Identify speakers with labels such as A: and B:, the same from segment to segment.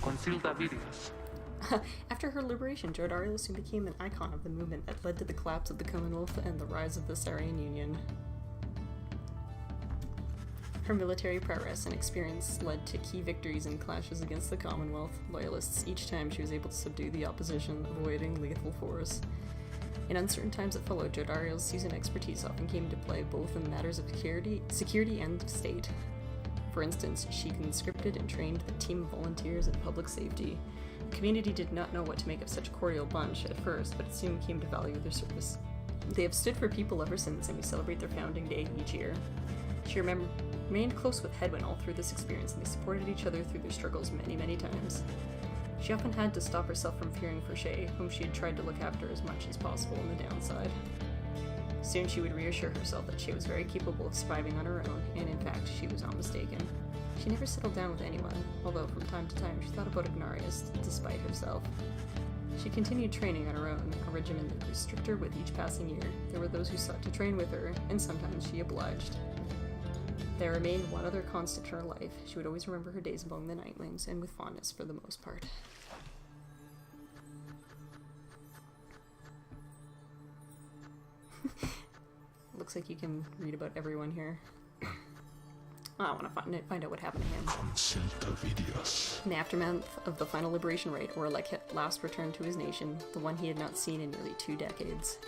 A: Consilda Virius.
B: After her liberation, Jordario soon became an icon of the movement that led to the collapse of the Commonwealth and the rise of the Sarian Union. Her military prowess and experience led to key victories in clashes against the Commonwealth Loyalists each time she was able to subdue the opposition, avoiding lethal force. In uncertain times that followed, Jordario's seasoned expertise often came into play both in matters of security and state. For instance, she conscripted and trained the team of volunteers in public safety. The community did not know what to make of such a cordial bunch at first, but soon came to value their service. They have stood for people ever since, and we celebrate their founding day each year. She remained close with Hedwyn all through this experience, and they supported each other through their struggles many, many times. She often had to stop herself from fearing for Shay, whom she had tried to look after as much as possible on the downside. Soon she would reassure herself that Shay was very capable of surviving on her own, and in fact, she was not mistaken. She never settled down with anyone, although from time to time she thought about Ignarius, despite herself. She continued training on her own, a regimen that grew stricter with each passing year. There were those who sought to train with her, and sometimes she obliged. There remained one other constant in her life. She would always remember her days among the Nightwings, and with fondness for the most part. Looks like you can read about everyone here. I want to find out what happened to him. In the aftermath of the final liberation rite, Orlek had last returned to his nation, the one he had not seen in nearly 2 decades.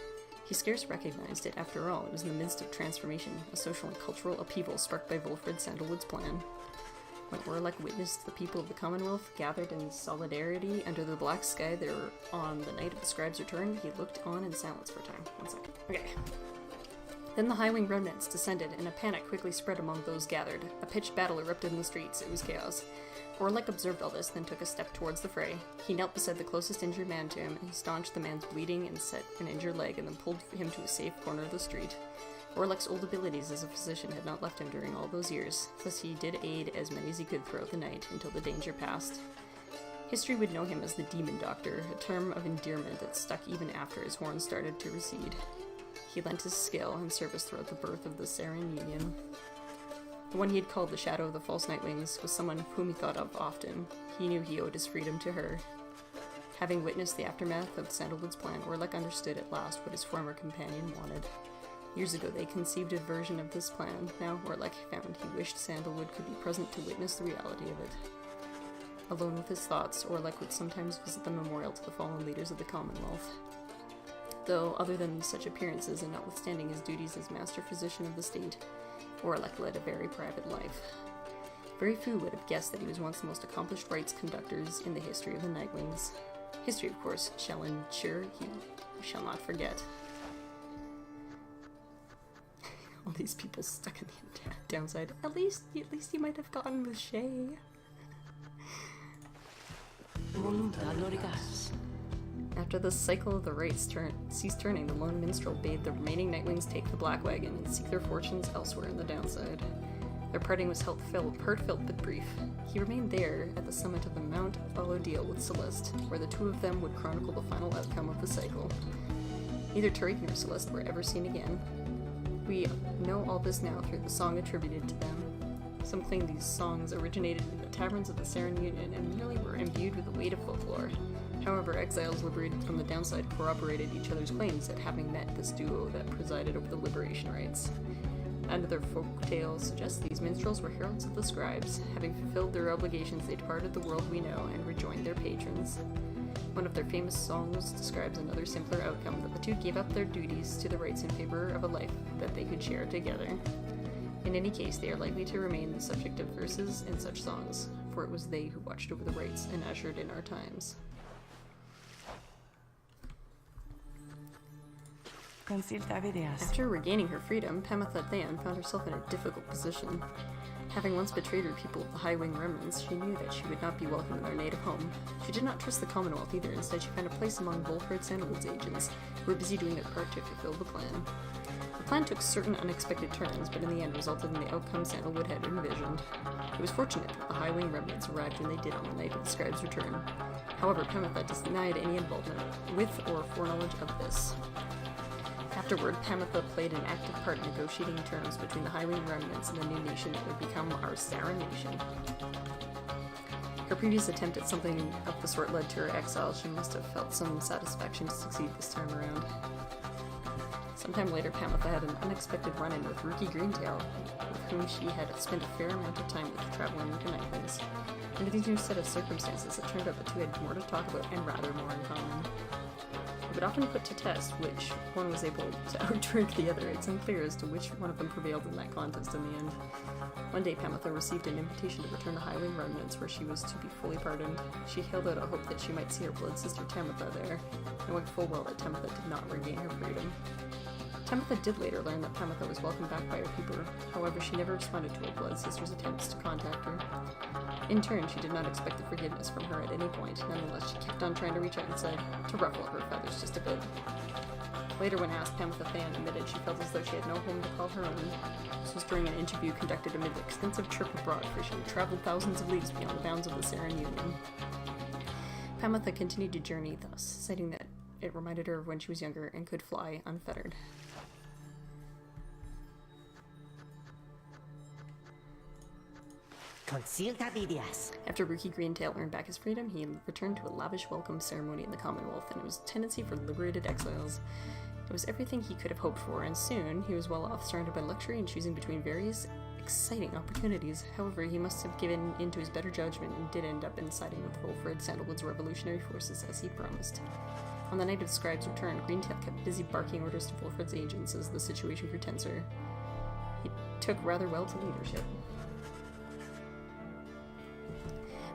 B: He scarce recognized it. After all, it was in the midst of transformation, a social and cultural upheaval sparked by Wolfred Sandalwood's plan. When Orlek witnessed the people of the Commonwealth gathered in solidarity under the black sky there on the night of the scribe's return, he looked on in silence for a time. 1 second. Okay. Then the Highwing remnants descended, and a panic quickly spread among those gathered. A pitched battle erupted in the streets. It was chaos. Orlek observed all this, then took a step towards the fray. He knelt beside the closest injured man to him, and he staunched the man's bleeding and set an injured leg, and then pulled him to a safe corner of the street. Orlek's old abilities as a physician had not left him during all those years, thus he did aid as many as he could throughout the night, until the danger passed. History would know him as the Demon Doctor, a term of endearment that stuck even after his horns started to recede. He lent his skill and service throughout the birth of the Sarian Union. The one he had called the Shadow of the False Nightwings was someone whom he thought of often. He knew he owed his freedom to her. Having witnessed the aftermath of Sandalwood's plan, Orlek understood at last what his former companion wanted. Years ago they conceived a version of this plan. Now Orlek found he wished Sandalwood could be present to witness the reality of it. Alone with his thoughts, Orlek would sometimes visit the memorial to the fallen leaders of the Commonwealth. Though, other than such appearances and notwithstanding his duties as master physician of the state, Orlek led a very private life. Very few would have guessed that he was once the most accomplished rites conductors in the history of the Nightwings. History, of course, shall ensure he shall not forget. All these people stuck in the downside. At least he might have gotten with Shay. After the cycle of the rites ceased turning, the lone minstrel bade the remaining Nightwings take the Black Wagon and seek their fortunes elsewhere in the downside. Their parting was heartfelt but brief. He remained there at the summit of the Mount Valodiel with Celeste, where the two of them would chronicle the final outcome of the cycle. Neither Tariq nor Celeste were ever seen again. We know all this now through the song attributed to them. Some claim these songs originated in the taverns of the Sarian Union and merely were imbued with the weight of folklore. However, exiles liberated from the downside corroborated each other's claims at having met this duo that presided over the liberation rites. Another folk tale suggests these minstrels were heralds of the scribes. Having fulfilled their obligations, they departed the world we know and rejoined their patrons. One of their famous songs describes another simpler outcome, that the two gave up their duties to the rites in favor of a life that they could share together. In any case, they are likely to remain the subject of verses in such songs, for it was they who watched over the rites and ushered in our times. After regaining her freedom, Pamatha-Dan found herself in a difficult position. Having once betrayed her people of the Highwing remnants, she knew that she would not be welcome in their native home. She did not trust the Commonwealth either. Instead, she found a place among Wolfred Sandalwood's agents, who were busy doing their part to fulfill the plan. The plan took certain unexpected turns, but in the end resulted in the outcome Sandalwood had envisioned. It was fortunate that the Highwing remnants arrived when they did on the night of the scribe's return. However, Pamatha denied any involvement with or foreknowledge of this. Afterward, Pamatha played an active part in negotiating terms between the Highwing remnants and the new nation that would become our Sarin nation. Her previous attempt at something of the sort led to her exile. She must have felt some satisfaction to succeed this time around. Sometime later, Pamitha had an unexpected run-in with Rookie Greentail, with whom she had spent a fair amount of time traveling into Nightwings. Under these new set of circumstances, it turned out the two had more to talk about and rather more in common. It would often put to test which one was able to outdrink the other. It's unclear as to which one of them prevailed in that contest in the end. One day, Pamitha received an invitation to return to Highwing Remnants, where she was to be fully pardoned. She held out a hope that she might see her blood sister Tamitha there, knowing full well that Tamitha did not regain her freedom. Tamitha did later learn that Pamitha was welcomed back by her keeper. However, she never responded to her blood sister's attempts to contact her. In turn, she did not expect the forgiveness from her at any point. Nonetheless, she kept on trying to reach out inside to ruffle her feathers just a bit. Later, when asked, Pamitha Than admitted she felt as though she had no home to call her own. This was during an interview conducted amid the extensive trip abroad, for she had traveled thousands of leagues beyond the bounds of the Saren Union. Pamitha continued to journey thus, citing that it reminded her of when she was younger and could fly unfettered. After Rookie Greentail earned back his freedom, he returned to a lavish welcome ceremony in the Commonwealth, and it was a tendency for liberated exiles. It was everything he could have hoped for, and soon he was well off, surrounded by luxury and choosing between various exciting opportunities. However, he must have given in to his better judgment and did end up siding with Wolfred Sandalwood's revolutionary forces as he promised. On the night of the scribe's return, Greentail kept busy barking orders to Wolfred's agents as the situation grew tenser. He took rather well to leadership.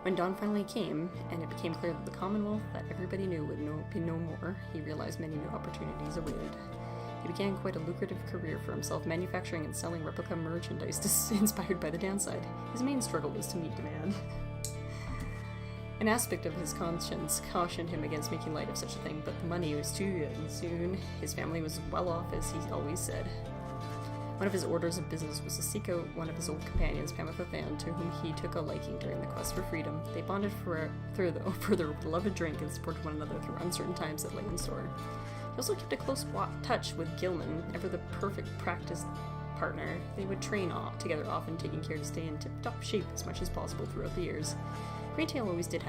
B: When dawn finally came, and it became clear that the Commonwealth that everybody knew would be no more, he realized many new opportunities awaited. He began quite a lucrative career for himself, manufacturing and selling replica merchandise inspired by the downside. His main struggle was to meet demand. An aspect of his conscience cautioned him against making light of such a thing, but the money was too good, and soon his family was well off, as he always said. One of his orders of business was to seek out one of his old companions, Pamitha Than, to whom he took a liking during the quest for freedom. They bonded for their beloved drink and supported one another through uncertain times that lay in store. He also kept a close touch with Gilman, ever the perfect practice partner. They would train together, often taking care to stay in tip-top shape as much as possible throughout the years. Greentail always did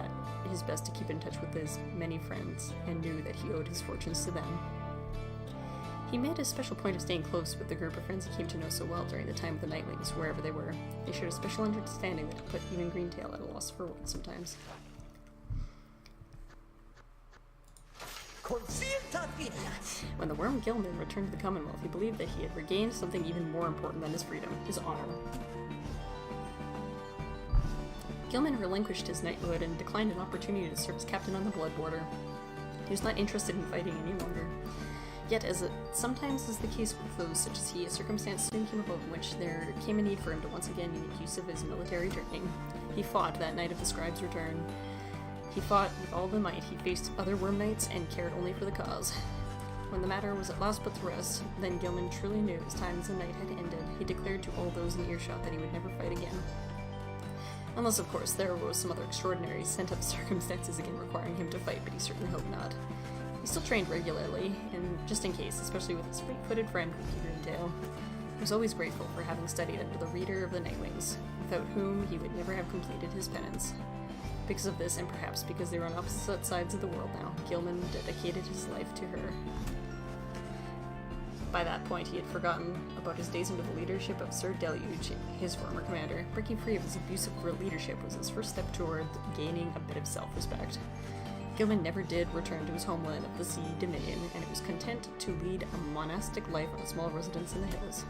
B: his best to keep in touch with his many friends, and knew that he owed his fortunes to them. He made a special point of staying close with the group of friends he came to know so well during the time of the Nightwings, wherever they were. They shared a special understanding that put even Greentail at a loss for words sometimes. When the worm Gilman returned to the Commonwealth, he believed that he had regained something even more important than his freedom, his honor. Gilman relinquished his knighthood and declined an opportunity to serve as captain on the Blood Border. He was not interested in fighting any longer. Yet, as it sometimes is the case with those such as he, a circumstance soon came about in which there came a need for him to once again make use of his military training. He fought that night of the scribe's return. He fought with all the might. He faced other worm knights and cared only for the cause. When the matter was at last put to rest, then Gilman truly knew his time as a knight had ended. He declared to all those in earshot that he would never fight again. Unless, of course, there was some other extraordinary sent-up circumstances again requiring him to fight, but he certainly hoped not. He still trained regularly, and just in case, especially with his fleet-footed friend Rookie Greentail. He was always grateful for having studied under the reader of the Nightwings, without whom he would never have completed his penance. Because of this, and perhaps because they were on opposite sides of the world now, Gilman dedicated his life to her. By that point, he had forgotten about his days under the leadership of Sir Deluge, his former commander. Breaking free of his abusive leadership was his first step toward gaining a bit of self-respect. Gilman never did return to his homeland of the Sea Dominion, and was content to lead a monastic life on a small residence in the hills.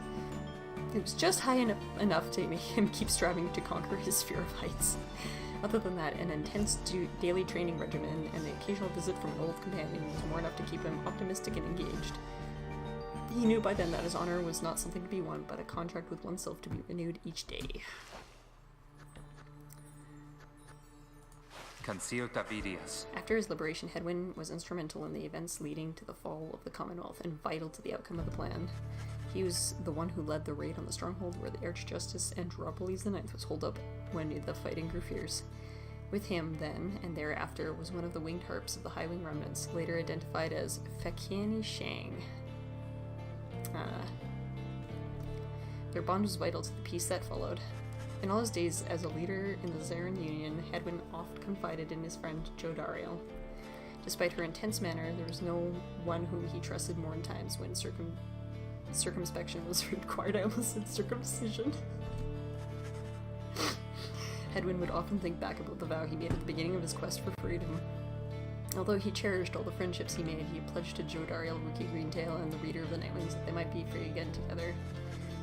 B: It was just high enough to make him keep striving to conquer his fear of heights. Other than that, an intense daily training regimen and the occasional visit from an old companion was more enough to keep him optimistic and engaged. He knew by then that his honor was not something to be won, but a contract with oneself to be renewed each day. After his liberation, Hedwyn was instrumental in the events leading to the fall of the Commonwealth and vital to the outcome of the plan. He was the one who led the raid on the stronghold where the Archjustice Andropoles IX was holed up when the fighting grew fierce. With him, then, and thereafter, was one of the winged harps of the Highwing Remnants, later identified as Fekiani Shang. Their bond was vital to the peace that followed. In all his days as a leader in the Zarin Union, Hedwyn oft confided in his friend Joe Dariel. Despite her intense manner, there was no one whom he trusted more in times when circumspection was required. I almost said circumcision. Hedwyn would often think back about the vow he made at the beginning of his quest for freedom. Although he cherished all the friendships he made, he pledged to Joe Dariel, Rookie Greentail, and the Reader of the Nightwings that they might be free again together.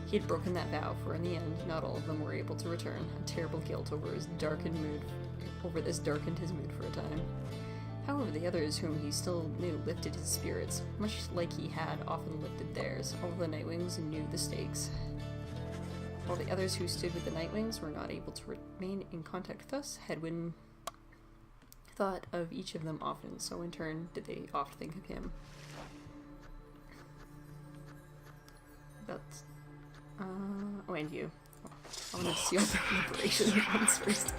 B: He had broken that vow, for in the end, not all of them were able to return. A terrible guilt over this darkened his mood for a time. However, the others whom he still knew lifted his spirits, much like he had often lifted theirs. All the Nightwings knew the stakes. While the others who stood with the Nightwings were not able to remain in contact with us, Hedwyn thought of each of them often, so in turn did they oft think of him. That's oh, and you. I want to see all the liberation ones first.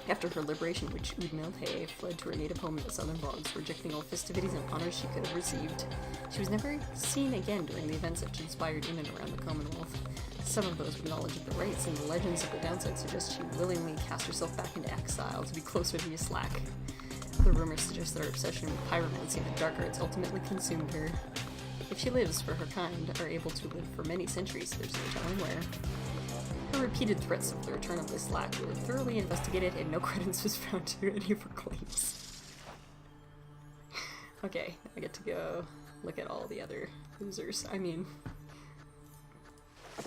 B: After her liberation, which Udmilhe fled to her native home in the southern bogs, rejecting all festivities and honors she could have received. She was never seen again during the events that transpired in and around the Commonwealth. Some of those with knowledge of the rights and the legends of the downside suggest she willingly cast herself back into exile to be closer to Yislak. The rumors suggest that her obsession with pyromancy and the dark arts ultimately consumed her. If she lives, for her kind are able to live for many centuries, there's no telling where. Her repeated threats of the return of Yislak were thoroughly investigated and no credence was found to any of her claims. Okay, I get to go look at all the other losers. I mean...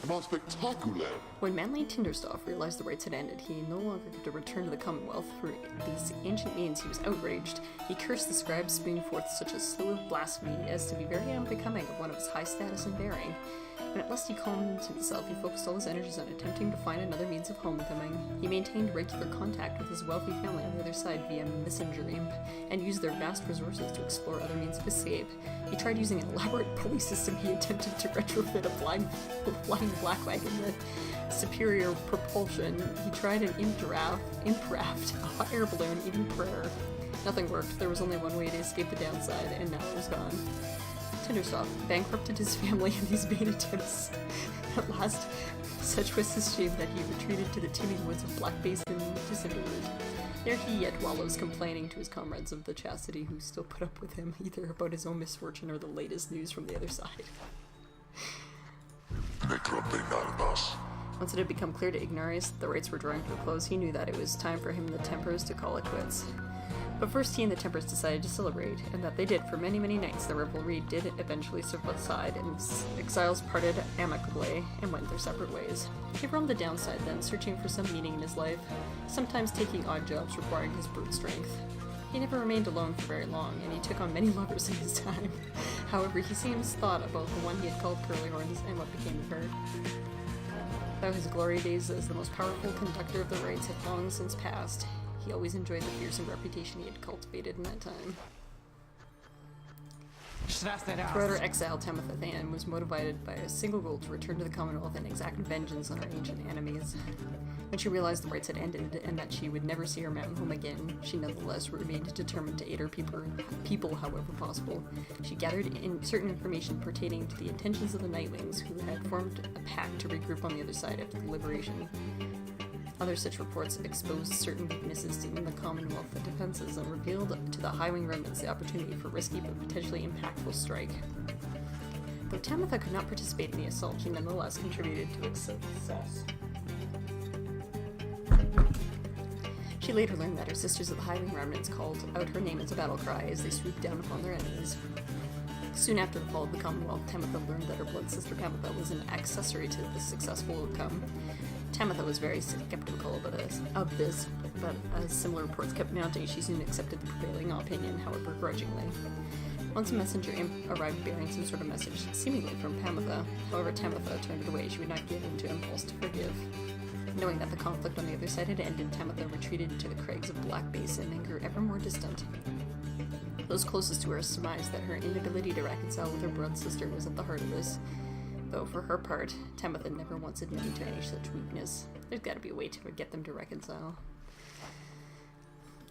A: More spectacular!
B: When Manly Tinderstoff realized the rites had ended, he no longer could to return to the Commonwealth. Through these ancient means, he was outraged. He cursed the scribes, spewing forth such a slew of blasphemy as to be very unbecoming of one of his high status and bearing. When at last he calmed himself, he focused all his energies on attempting to find another means of homecoming. He maintained regular contact with his wealthy family on the other side via Messenger-Imp, and used their vast resources to explore other means of escape. He tried using an elaborate pulley system. He attempted to retrofit a flying black wagon with superior propulsion. He tried an imp raft, a hot air balloon, even prayer. Nothing worked. There was only one way to escape the downside, and now it was gone. Tinderstoff bankrupted his family in these vain attempts. At last, such was his shame that he retreated to the teeming woods of Black Basin disinterred. There he yet wallows, complaining to his comrades of the chastity who still put up with him, either about his own misfortune or the latest news from the other side. Once it had become clear to Ignarius that the rites were drawing to a close, he knew that it was time for him and the Tempers to call it quits. But first he and the Tempers decided to celebrate, and that they did. For many, many nights the revelry did eventually subside, and exiles parted amicably and went their separate ways. He roamed the downside then, searching for some meaning in his life, sometimes taking odd jobs requiring his brute strength. He never remained alone for very long, and he took on many lovers in his time. However, he seems thought about the one he had called Curlyhorns and what became of her. Though his glory days as the most powerful conductor of the rites had long since passed, he always enjoyed the fearsome reputation he had cultivated in that time. Throughout her exile, Tamitha Than was motivated by a single goal to return to the Commonwealth and exact vengeance on her ancient enemies. When she realized the rites had ended and that she would never see her mountain home again, she nonetheless remained determined to aid her people however possible. She gathered in certain information pertaining to the intentions of the Nightwings, who had formed a pact to regroup on the other side after the liberation. Other such reports exposed certain weaknesses in the Commonwealth defenses and revealed to the Highwing remnants the opportunity for risky but potentially impactful strike. Though Tamitha could not participate in the assault, she nonetheless contributed to its success. She later learned that her sisters of the Highwing remnants called out her name as a battle cry as they swooped down upon their enemies. Soon after the fall of the Commonwealth, Tamitha learned that her blood sister Tamitha was an accessory to the successful outcome. Tamitha was very skeptical of this, but as similar reports kept mounting, she soon accepted the prevailing opinion, however grudgingly. Once a Messenger-Imp arrived bearing some sort of message, seemingly from Tamitha. However, Tamitha turned it away. She would not give in to impulse to forgive. Knowing that the conflict on the other side had ended, Tamitha retreated to the crags of Black Basin and grew ever more distant. Those closest to her surmised that her inability to reconcile with her blood sister was at the heart of this. Though, for her part, Tamitha never once admitted to any such weakness. There's gotta be a way to get them to reconcile.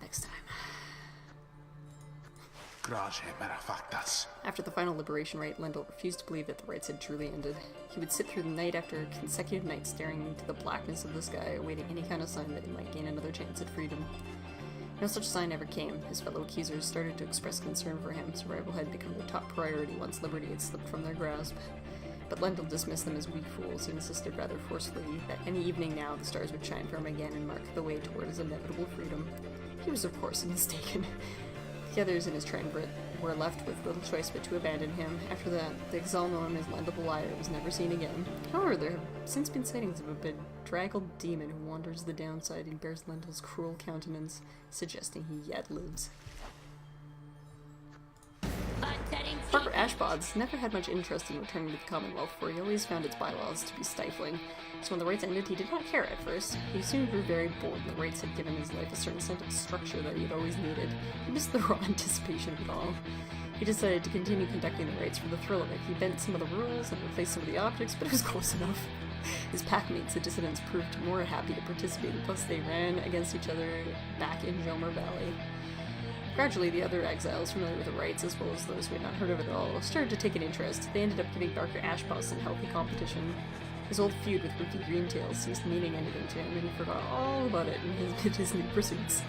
B: Next time. After the final liberation rite, Lendl refused to believe that the rites had truly ended. He would sit through the night after consecutive nights staring into the blackness of the sky, awaiting any kind of sign that he might gain another chance at freedom. No such sign ever came. His fellow Keezers started to express concern for him. Survival had become their top priority once liberty had slipped from their grasp. But Lendl dismissed them as weak fools. He insisted rather forcefully that any evening now the stars would shine for him again and mark the way toward his inevitable freedom. He was of course mistaken. The others in his triumvirate were left with little choice but to abandon him. After that, the exile known as Lendl the Liar was never seen again. However, there have since been sightings of a bedraggled demon who wanders the downside and bears Lendl's cruel countenance, suggesting he yet lives. Barker Ashbods never had much interest in returning to the Commonwealth, for he always found its bylaws to be stifling. So when the rites ended, he did not care at first. He soon grew very bored. The rites had given his life a certain sense of structure that he had always needed. He missed the raw anticipation of it all. He decided to continue conducting the rites for the thrill of it. He bent some of the rules and replaced some of the objects, but it was close enough. His packmates, the dissidents, proved more happy to participate, and plus they ran against each other back in Jomer Valley. Gradually, the other exiles familiar with the rites, as well as those who had not heard of it at all, started to take an interest. They ended up giving Barker Ashboss some healthy competition. His old feud with Rookie Greentail ceased meaning anything to him, and he forgot all about it in his new pursuits.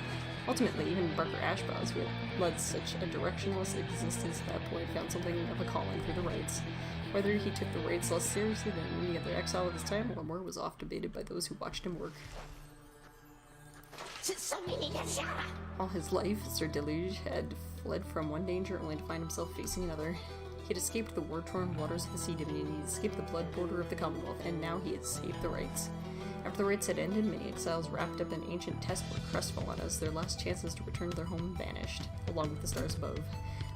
B: Ultimately, even Barker Ashboss, who had led such a directionless existence at that point, found something of a calling for the rites. Whether he took the rites less seriously than any other exile of his time or more was oft debated by those who watched him work. All his life, Sir Deluge had fled from one danger only to find himself facing another. He had escaped the war-torn waters of the Sea Dominion, he had escaped the blood border of the Commonwealth, and now he had escaped the rites. After the rites had ended, many exiles wrapped up in ancient test were crestfallen as their last chances to return to their home vanished, along with the stars above.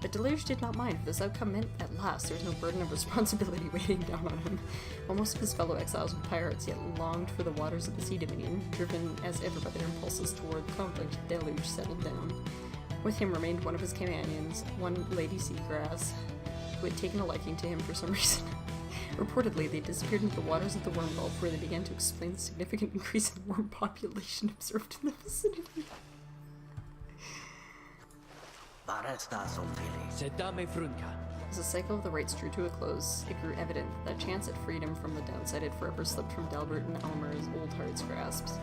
B: But Deluge did not mind, for this outcome meant at last there was no burden of responsibility weighing down on him. While most of his fellow exiles were pirates, yet longed for the waters of the Sea Dominion, driven as ever by their impulses toward conflict, Deluge settled down. With him remained one of his companions, one Lady Seagrass, who had taken a liking to him for some reason. Reportedly, they disappeared into the waters of the Worm Gulf, where they began to explain the significant increase in worm population observed in the vicinity. As the cycle of the rites drew to a close, it grew evident that the chance at freedom from the downside had forever slipped from Dalbert and Elmer's old heart's grasps.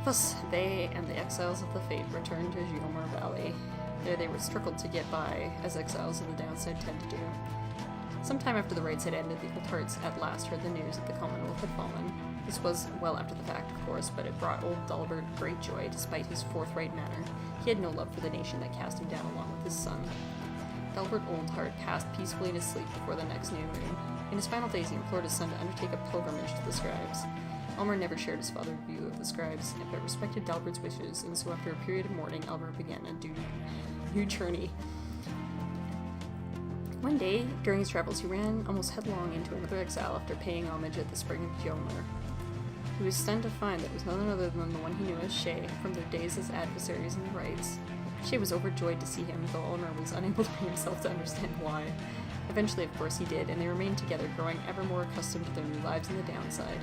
B: Thus, they and the exiles of the Fate returned to Jomer Valley. There they were struggled to get by, as exiles of the downside tend to do. Sometime after the rites had ended, the Old Hearts at last heard the news that the Commonwealth had fallen. This was well after the fact, of course, but it brought old Dalbert great joy, despite his forthright manner. He had no love for the nation that cast him down along with his son. Dalbert Oldheart passed peacefully in his sleep before the next new moon. In his final days, he implored his son to undertake a pilgrimage to the scribes. Elmer never shared his father's view of the scribes, but respected Dalbert's wishes, and so after a period of mourning, Elmer began a new journey. One day, during his travels, he ran almost headlong into another exile after paying homage at the spring of Jomer. He was stunned to find that it was none other than the one he knew as Shay, from their days as adversaries in the rites. Shay was overjoyed to see him, though Elmer was unable to bring himself to understand why. Eventually, of course, he did, and they remained together, growing ever more accustomed to their new lives in the downside.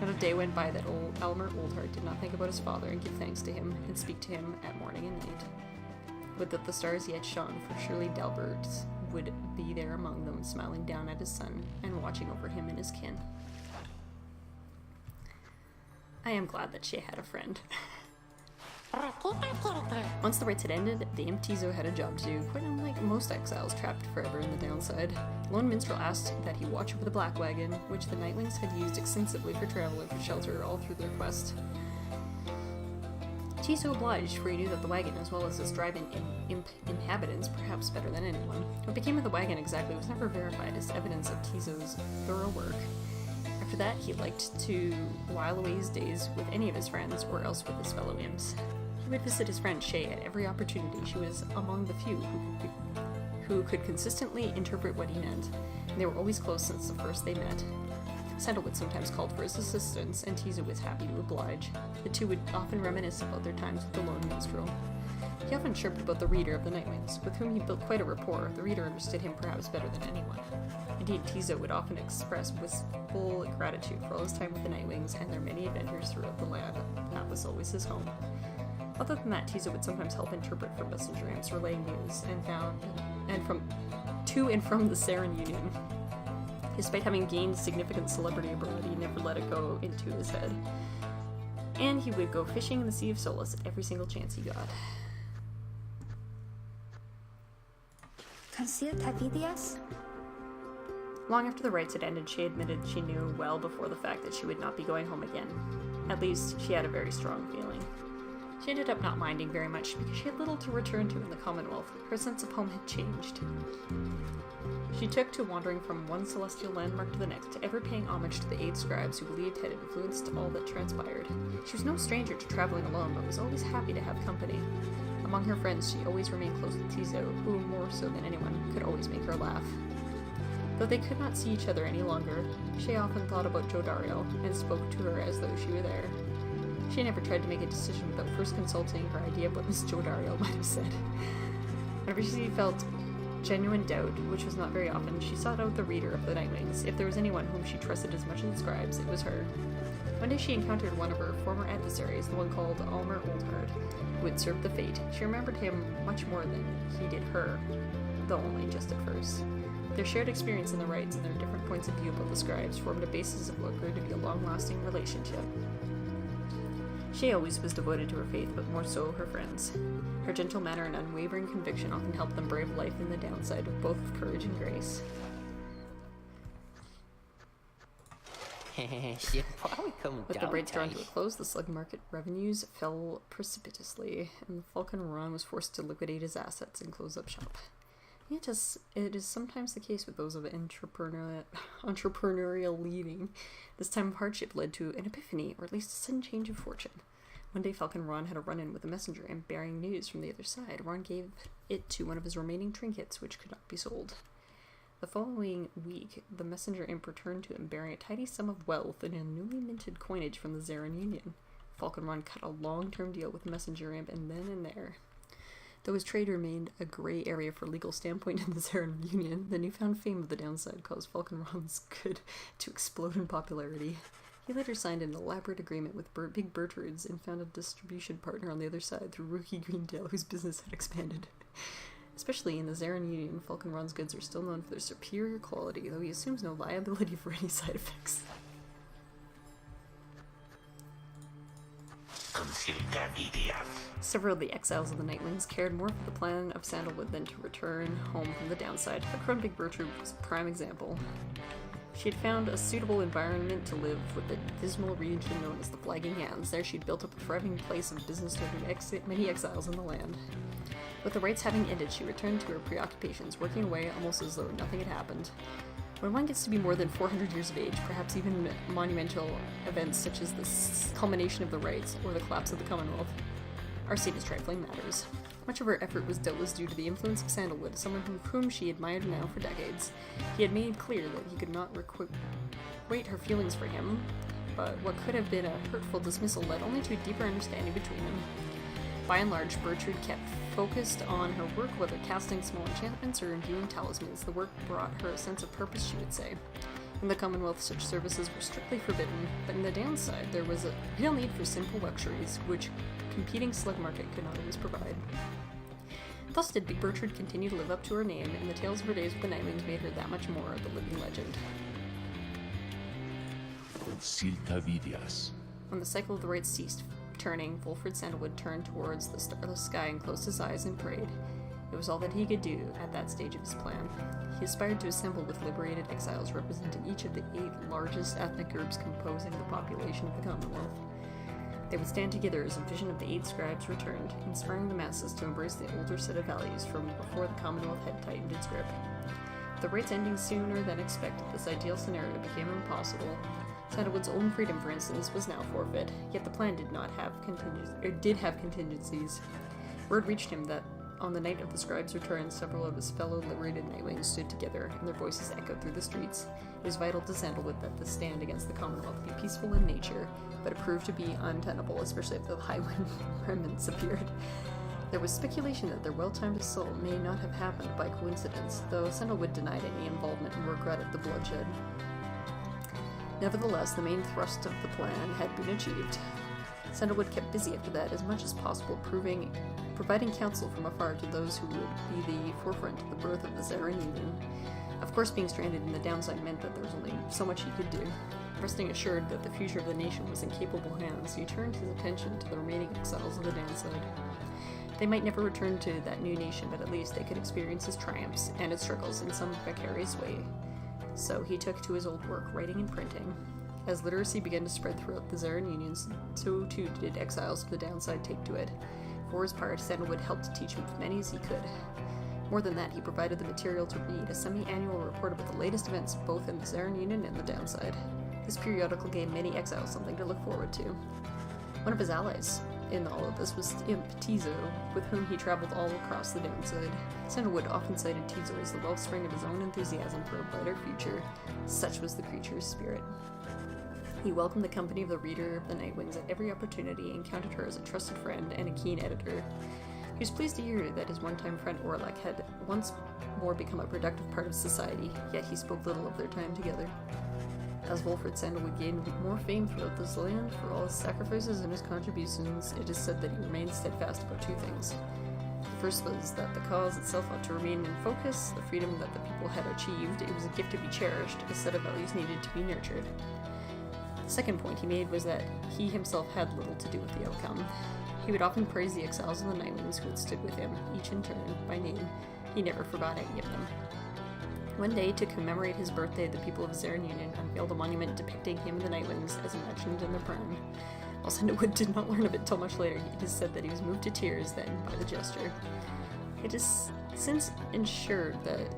B: Not a day went by that old Elmer Oldheart did not think about his father and give thanks to him, and speak to him at morning and night. Would that the stars yet shone, for surely Dalbert would be there among them, smiling down at his son, and watching over him and his kin. I am glad that Shay had a friend. Once the rites had ended, the Imp Tizo had a job to do, quite unlike most exiles trapped forever in the downside. The lone minstrel asked that he watch over the Black Wagon, which the Nightwings had used extensively for travel and for shelter all through their quest. Tizo obliged, for he knew that the wagon, as well as its Drive-Imp inhabitants, perhaps better than anyone. What became of the wagon exactly was never verified as evidence of Tizo's thorough work. After that, he liked to while away his days with any of his friends, or else with his fellow imps. He would visit his friend Shay at every opportunity. She was among the few who could consistently interpret what he meant, and they were always close since the first they met. Sandalwood sometimes called for his assistance, and Tizo was happy to oblige. The two would often reminisce about their times with the lone minstrel. He often chirped about the Reader of the Nightwings, with whom he built quite a rapport. The Reader understood him perhaps better than anyone. Indeed, Tizo would often express wistful gratitude for all his time with the Nightwings and their many adventures throughout the land. That was always his home. Other than that, Tiso would sometimes help interpret for messenger imps relaying news to and from the Saren Union. Despite having gained significant celebrity abroad, he never let it go into his head. And he would go fishing in the Sea of Solace at every single chance he got.
A: Concealed Tavidias?
B: Long after the rites had ended, she admitted she knew well before the fact that she would not be going home again. At least, she had a very strong feeling. She ended up not minding very much because she had little to return to in the Commonwealth. Her sense of home had changed. She took to wandering from one celestial landmark to the next, ever paying homage to the 8 scribes who believed had influenced all that transpired. She was no stranger to traveling alone, but was always happy to have company. Among her friends, she always remained close with Tiso, who, more so than anyone, could always make her laugh. Though they could not see each other any longer, she often thought about Jodario, and spoke to her as though she were there. She never tried to make a decision without first consulting her idea of what Miss Jodario might have said. Whenever she felt genuine doubt, which was not very often, she sought out the reader of the Nightwings. If there was anyone whom she trusted as much as the scribes, it was her. One day she encountered one of her former adversaries, the one called Almer Oldheart, who had served the Fate. She remembered him much more than he did her, though only just at first. Their shared experience in the rites and their different points of view about the scribes formed a basis of what grew to be a long-lasting relationship. She always was devoted to her faith, but more so her friends. Her gentle manner and unwavering conviction often helped them brave life in the downside with both courage and grace. With the braids drawn to a close, the slug market revenues fell precipitously, and Falcon Ron was forced to liquidate his assets and close up shop. Yet it is sometimes the case with those of entrepreneurial leading. This time of hardship led to an epiphany, or at least a sudden change of fortune. One day Falcon Ron had a run-in with a messenger imp bearing news from the other side. Ron gave it to one of his remaining trinkets, which could not be sold. The following week, the messenger imp returned to him bearing a tidy sum of wealth and a newly minted coinage from the Zarin Union. Falcon Ron cut a long-term deal with the messenger imp, and then and there. Though his trade remained a gray area for legal standpoint in the Zarin Union, the newfound fame of the downside caused Falcon Ron's good to explode in popularity. He later signed an elaborate agreement with Big Bertrude's and found a distribution partner on the other side through Rookie Greendale, whose business had expanded. Especially in the Zarin Union, Falcon Ron's goods are still known for their superior quality, though he assumes no liability for any side effects. Several of the exiles of the Nightwings cared more for the plan of Sandalwood than to return home from the downside, but Crone Big Bertrude was a prime example. She had found a suitable environment to live with the dismal region known as the Flagging Hands. There she'd built up a thriving place of business to many exiles in the land. With the rites having ended, she returned to her preoccupations, working away almost as though nothing had happened. When one gets to be more than 400 years of age, perhaps even monumental events such as the culmination of the rites or the collapse of the Commonwealth are seen as trifling matters. Much of her effort was doubtless due to the influence of Sandalwood, someone whom she admired now for decades. He had made clear that he could not equate her feelings for him, but what could have been a hurtful dismissal led only to a deeper understanding between them. By and large, Bertrude kept focused on her work, whether casting small enchantments or imbuing talismans. The work brought her a sense of purpose, she would say. In the Commonwealth, such services were strictly forbidden, but in the downside, there was a real need for simple luxuries, which competing slug market could not always provide. Thus did Big Bertrude continue to live up to her name, and the tales of her days with the Nightwings made her that much more the living legend. When the cycle of the rites ceased turning, Wolfred Sandalwood turned towards the starless sky and closed his eyes and prayed. It was all that he could do at that stage of his plan. He aspired to assemble with liberated exiles representing each of the 8 largest ethnic groups composing the population of the Commonwealth. They would stand together as a vision of the 8 scribes returned, inspiring the masses to embrace the older set of values from before the Commonwealth had tightened its grip. The rites ending sooner than expected, this ideal scenario became impossible. Sandalwood's own freedom, for instance, was now forfeit, yet the plan did have contingencies. Word reached him that on the night of the scribe's return, several of his fellow liberated Nightwings stood together, and their voices echoed through the streets. It was vital to Sandalwood that the stand against the Commonwealth be peaceful in nature, but it proved to be untenable, especially if the Highwind remnants appeared. There was speculation that their well-timed assault may not have happened by coincidence, though Sandalwood denied any involvement and regretted the bloodshed. Nevertheless, the main thrust of the plan had been achieved. Sandalwood kept busy after that as much as possible, providing counsel from afar to those who would be the forefront of the birth of the Zarin Union. Of course, being stranded in the downside meant that there was only so much he could do. Resting assured that the future of the nation was in capable hands, he turned his attention to the remaining exiles of the downside. They might never return to that new nation, but at least they could experience its triumphs and its struggles in some vicarious way. So he took to his old work, writing and printing. As literacy began to spread throughout the Zarin Unions, so too did exiles of the downside take to it. For his part, Sandalwood helped to teach him as many as he could. More than that, he provided the material to read, a semi-annual report about the latest events both in the Zarin Union and the downside. This periodical gave many exiles something to look forward to. One of his allies in all of this was Imp Tizo, with whom he traveled all across the downside. Sandalwood often cited Tizo as the wellspring of his own enthusiasm for a brighter future. Such was the creature's spirit. He welcomed the company of the reader of the Nightwings at every opportunity and counted her as a trusted friend and a keen editor. He was pleased to hear that his one-time friend Orlek had once more become a productive part of society, yet he spoke little of their time together. As Wolfred Sandalwood gained more fame throughout this land for all his sacrifices and his contributions, it is said that he remained steadfast about two things. The first was that the cause itself ought to remain in focus, the freedom that the people had achieved, it was a gift to be cherished, a set of values needed to be nurtured. The second point he made was that he himself had little to do with the outcome. He would often praise the exiles of the Nightwings who had stood with him, each in turn, by name. He never forgot any of them. One day, to commemorate his birthday, the people of Zarin Union unveiled a monument depicting him and the Nightwings as imagined in the prime. While Sandalwood did not learn of it till much later, it is said that he was moved to tears then by the gesture. It is since ensured that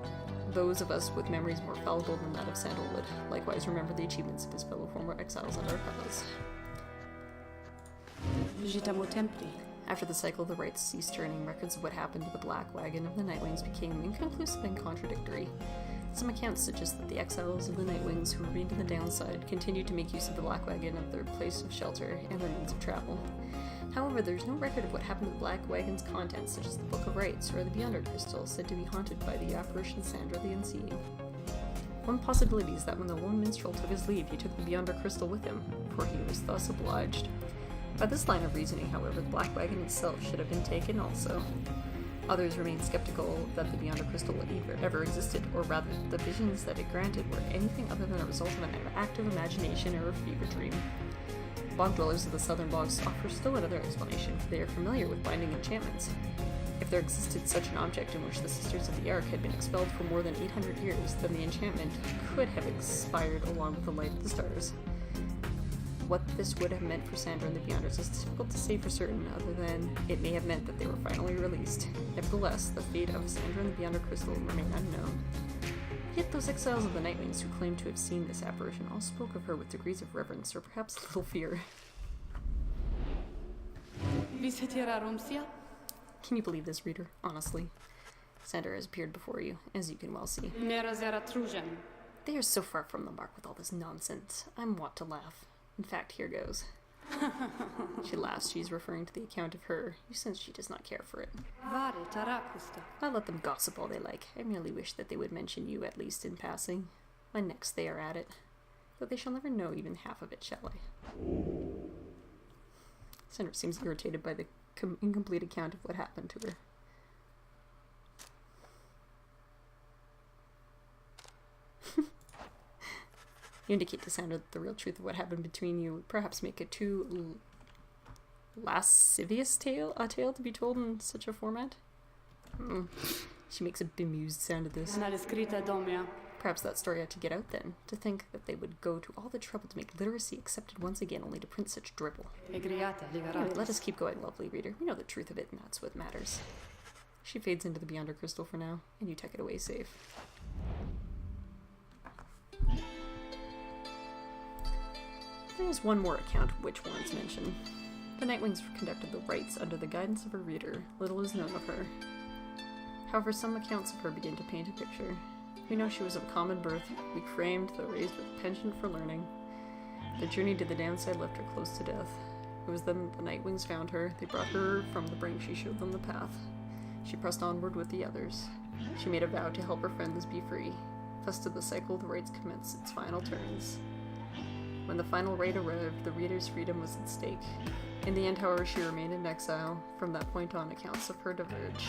B: those of us with memories more fallible than that of Sandalwood likewise remember the achievements of his fellow former exiles and our cause. After the cycle of the rites ceased turning, records of what happened to the Black Wagon of the Nightwings became inconclusive and contradictory. Some accounts suggest that the exiles of the Nightwings who remained in the downside continued to make use of the Black Wagon as their place of shelter and their means of travel. However, there's no record of what happened to the Black Wagon's contents, such as the Book of Rites or the Beyonder Crystal, said to be haunted by the apparition Sandra the Unseeing. One possibility is that when the lone minstrel took his leave, he took the Beyonder Crystal with him, for he was thus obliged. By this line of reasoning, however, the Black Wagon itself should have been taken also. Others remain skeptical that the Beyonder Crystal ever existed, or rather, the visions that it granted were anything other than a result of an active imagination or a fever dream. Bog dwellers of the southern bogs offer still another explanation, for they are familiar with binding enchantments. If there existed such an object in which the Sisters of the Ark had been expelled for more than 800 years, then the enchantment could have expired along with the light of the stars. What this would have meant for Sandra and the Beyonders is difficult to say for certain, other than it may have meant that they were finally released. Nevertheless, the fate of Sandra and the Beyonder Crystal remain unknown. Yet those exiles of the Nightwings who claim to have seen this apparition all spoke of her with degrees of reverence, or perhaps a little fear. Can you believe this, reader? Honestly. Sandra has appeared before you, as you can well see. They are so far from the mark with all this nonsense. I'm wont to laugh. In fact, here goes. She laughs. She's referring to the account of her. You sense she does not care for it. I'll let them gossip all they like. I merely wish that they would mention you, at least in passing. When next they are at it. Though they shall never know even half of it, shall I? Sandra seems irritated by the incomplete account of what happened to her. You indicate to Sandra that the real truth of what happened between you would perhaps make it too lascivious a tale to be told in such a format? She makes a bemused sound at this. Perhaps that story ought to get out then, to think that they would go to all the trouble to make literacy accepted once again only to print such dribble. Anyway, let us keep going, lovely reader. We know the truth of it, and that's what matters. She fades into the Beyonder Crystal for now, and you tuck it away safe. There is one more account which warrants mention. The Nightwings conducted the rites under the guidance of a reader. Little is known of her. However, some accounts of her begin to paint a picture. We know she was of common birth, weak framed, though raised with a penchant for learning. The journey to the downside left her close to death. It was then the Nightwings found her. They brought her from the brink. She showed them the path. She pressed onward with the others. She made a vow to help her friends be free. Thus did the cycle of the rites commence its final turns. When the final rite arrived, the reader's freedom was at stake. In the end, however, she remained in exile. From that point on, accounts of her diverge.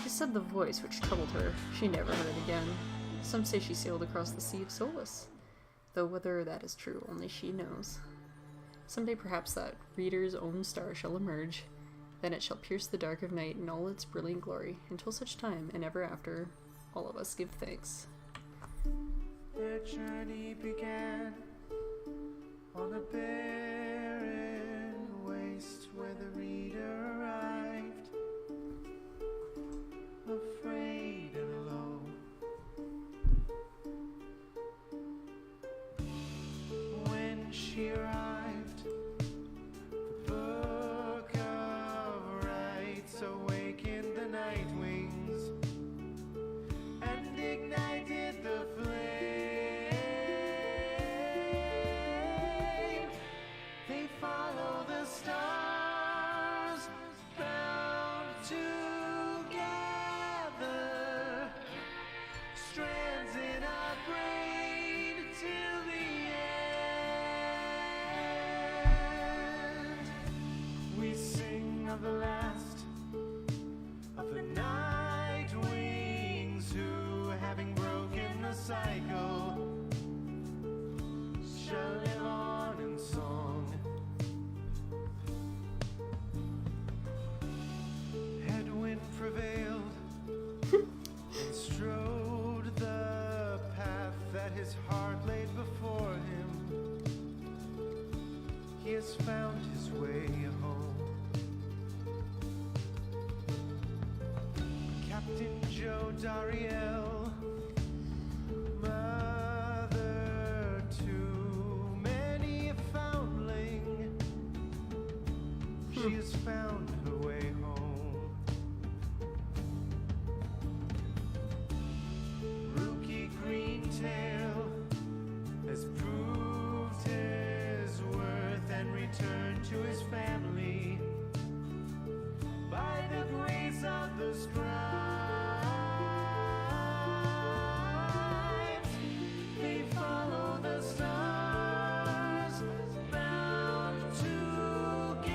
B: She said the voice which troubled her she never heard again. Some say she sailed across the Sea of Solace, though whether that is true, only she knows. Someday perhaps that reader's own star shall emerge. Then it shall pierce the dark of night in all its brilliant glory. Until such time, and ever after, all of us give thanks.
A: Their journey began on a barren waste where the reader arrived, afraid and alone. When she arrived, the book of rights awakened the night wings and ignited the flame. They follow the stars, bound together, strands in our brain till the end. We sing of the last of the night wings who, having broken the cycle, shall live on in song. Headwind prevailed and strode the path that his heart laid before him. He has found his way home. Captain Joe Dariel, mother to many a foundling, she has found her way home. Rookie Greentail has proved his worth and returned to his family by the grace of the scribes. They follow the stars, bound together,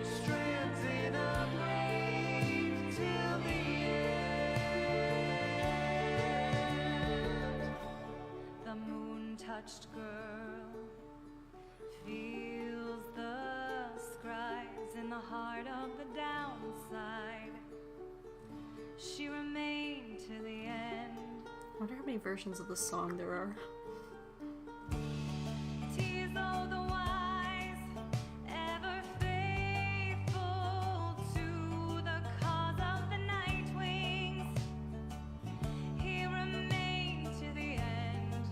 A: strands in a braid till the end.
C: The moon-touched girl feels the scribes in the heart of the downside. She remained to the end.
B: I wonder how many versions of this song there are.
C: Tease all the wise, ever faithful to the cause of the night wings. He remained to the end.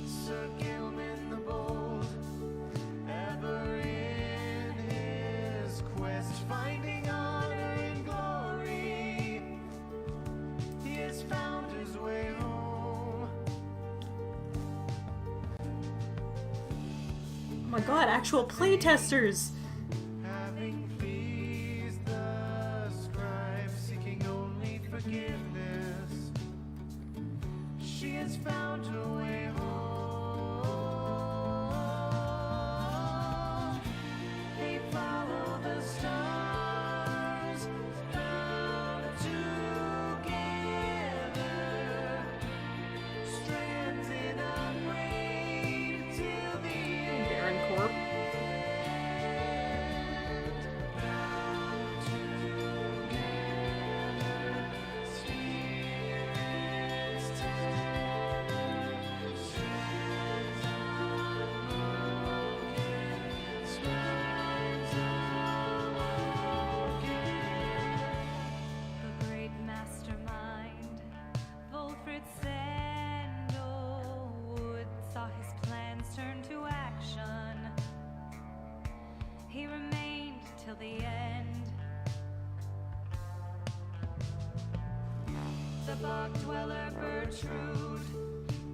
A: Sir Gilman the bold, ever in his quest, finding honor and glory, he has found his way home.
B: Oh my god, actual playtesters!
A: Having pleased the scribe, seeking only forgiveness, she has found her way home. They follow the stars, bound together, strands in a braid till the end.
B: Baron Corp.
A: Bound together, spirits together, strands unbroken, spirits unbroken.
C: The great mastermind, Wolfred Sandalwood, saw his plans turn to action. He remained till the end. The bog dweller Gertrude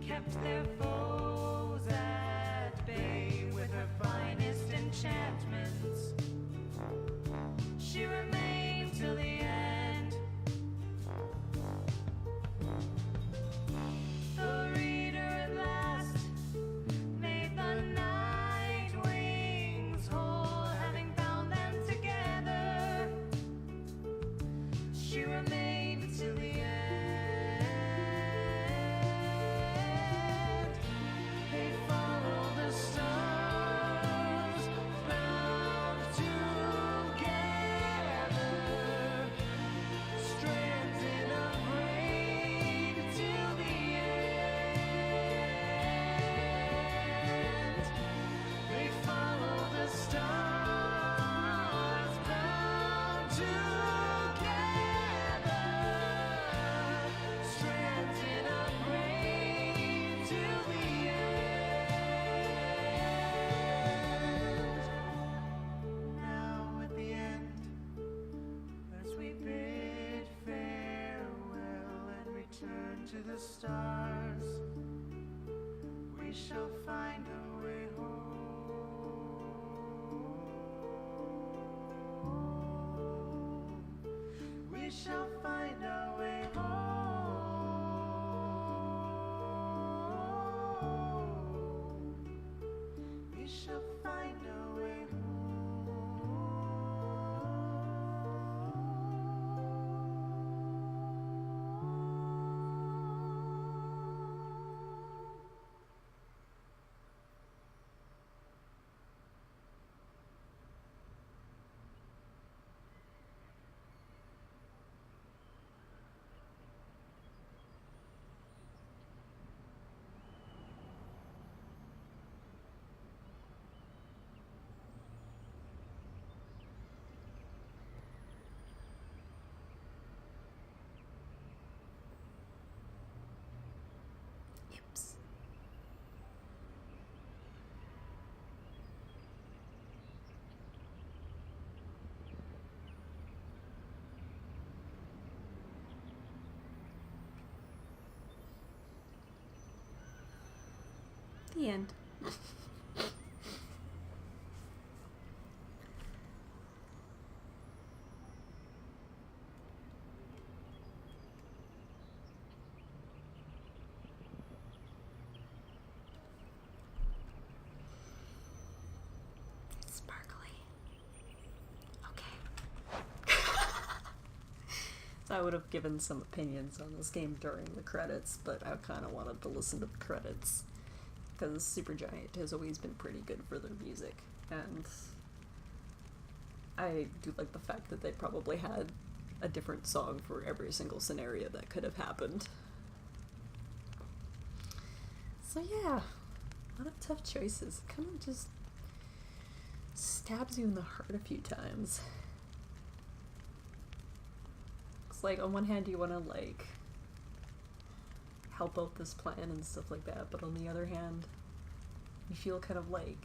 C: kept their foes at bay with her finest enchantments. She remained till the end. The reader
A: to the stars. We shall find a way home. We shall find our way home. We shall find our way
B: Yips. The end. Sparkly. Okay. So I would have given some opinions on this game during the credits, but I kind of wanted to listen to the credits because Supergiant has always been pretty good for their music, and I do like the fact that they probably had a different song for every single scenario that could have happened. So yeah, a lot of tough choices. Kind of just stabs you in the heart a few times. It's like, on one hand you want to like help out this plan and stuff like that, but on the other hand you feel kind of like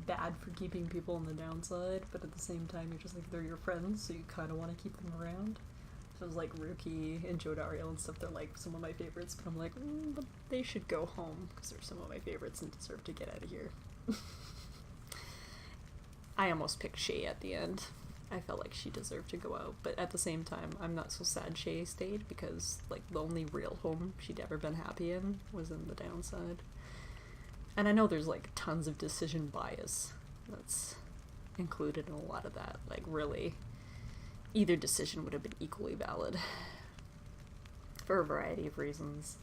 B: bad for keeping people on the downside, but at the same time you're just like, they're your friends, so you kind of want to keep them around. So it was like Ruki and Jodariel and stuff, they're like some of my favorites, but I'm like, but they should go home because they're some of my favorites and deserve to get out of here. I almost picked Shay at the end. I felt like she deserved to go out, but at the same time, I'm not so sad Shay stayed, because like the only real home she'd ever been happy in was in the downside. And I know there's like tons of decision bias that's included in a lot of that. Like really, either decision would have been equally valid for a variety of reasons.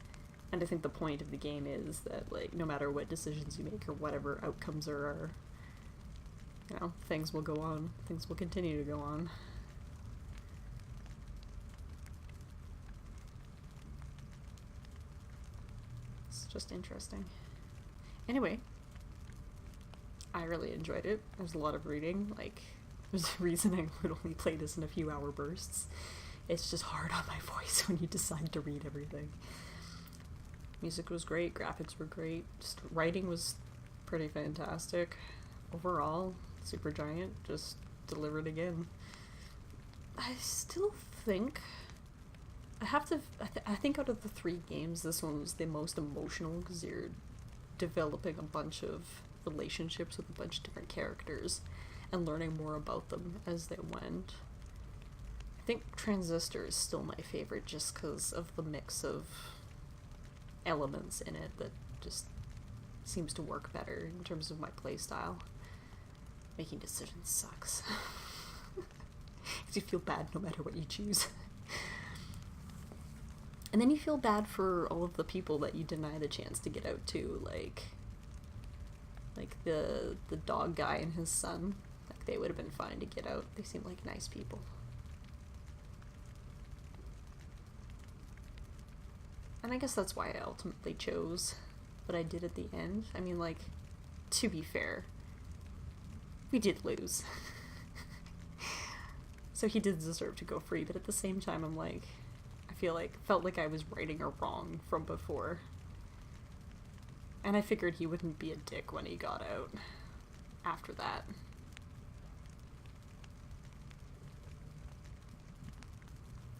B: And I think the point of the game is that like no matter what decisions you make or whatever outcomes there are, you know, things will go on. Things will continue to go on. It's just interesting. Anyway, I really enjoyed it. There's a lot of reading. Like, there's a reason I would only play this in a few hour bursts. It's just hard on my voice when you decide to read everything. Music was great. Graphics were great. Just writing was pretty fantastic. Overall, Supergiant just delivered again. I still think I think out of the 3 games, this one was the most emotional because you're developing a bunch of relationships with a bunch of different characters and learning more about them as they went. I think Transistor is still my favorite just because of the mix of elements in it that just seems to work better in terms of my playstyle. Making decisions sucks. Because you feel bad no matter what you choose. And then you feel bad for all of the people that you deny the chance to get out to, like the dog guy and his son. Like, they would have been fine to get out. They seem like nice people. And I guess that's why I ultimately chose what I did at the end. I mean, like, to be fair, we did lose. So he did deserve to go free, but at the same time I'm like, felt like I was righting a wrong from before. And I figured he wouldn't be a dick when he got out after that.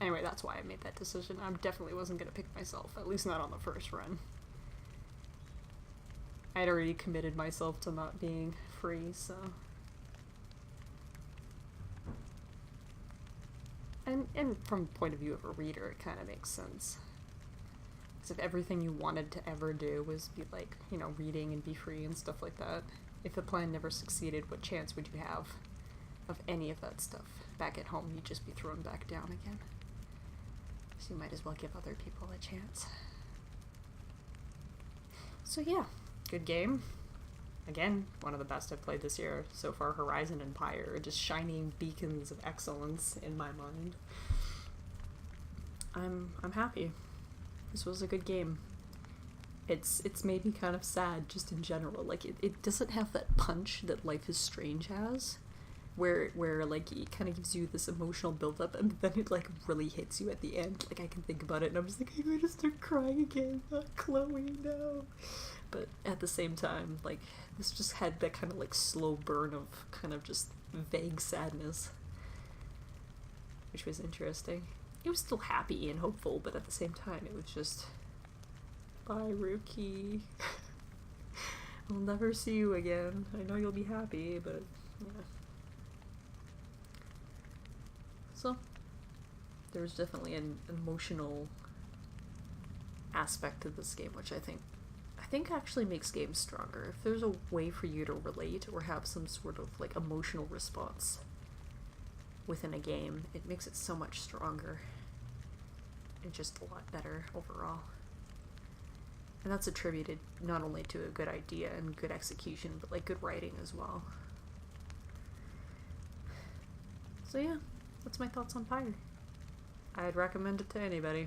B: Anyway, that's why I made that decision. I definitely wasn't gonna pick myself, at least not on the first run. I'd already committed myself to not being free, so... And from the point of view of a reader, it kind of makes sense. Because if everything you wanted to ever do was be like, you know, reading and be free and stuff like that, if the plan never succeeded, what chance would you have of any of that stuff? Back at home, you'd just be thrown back down again. So you might as well give other people a chance. So yeah, good game. Again, one of the best I've played this year so far. Horizon and Pyre are just shining beacons of excellence in my mind. I'm happy. This was a good game. It's made me kind of sad just in general. Like it doesn't have that punch that Life is Strange has, where like it kind of gives you this emotional build-up and then it like really hits you at the end. Like I can think about it and I'm just like, I'm gonna start crying again. Not Chloe, no. But at the same time, like this just had that kind of like slow burn of kind of just vague sadness, which was interesting. It was still happy and hopeful, but at the same time it was just, bye Ruki. I'll never see you again. I know you'll be happy, but yeah. So, there was definitely an emotional aspect to this game, which I think actually makes games stronger. If there's a way for you to relate or have some sort of like emotional response within a game, it makes it so much stronger and just a lot better overall. And that's attributed not only to a good idea and good execution, but like good writing as well. So yeah, that's my thoughts on Pyre. I'd recommend it to anybody.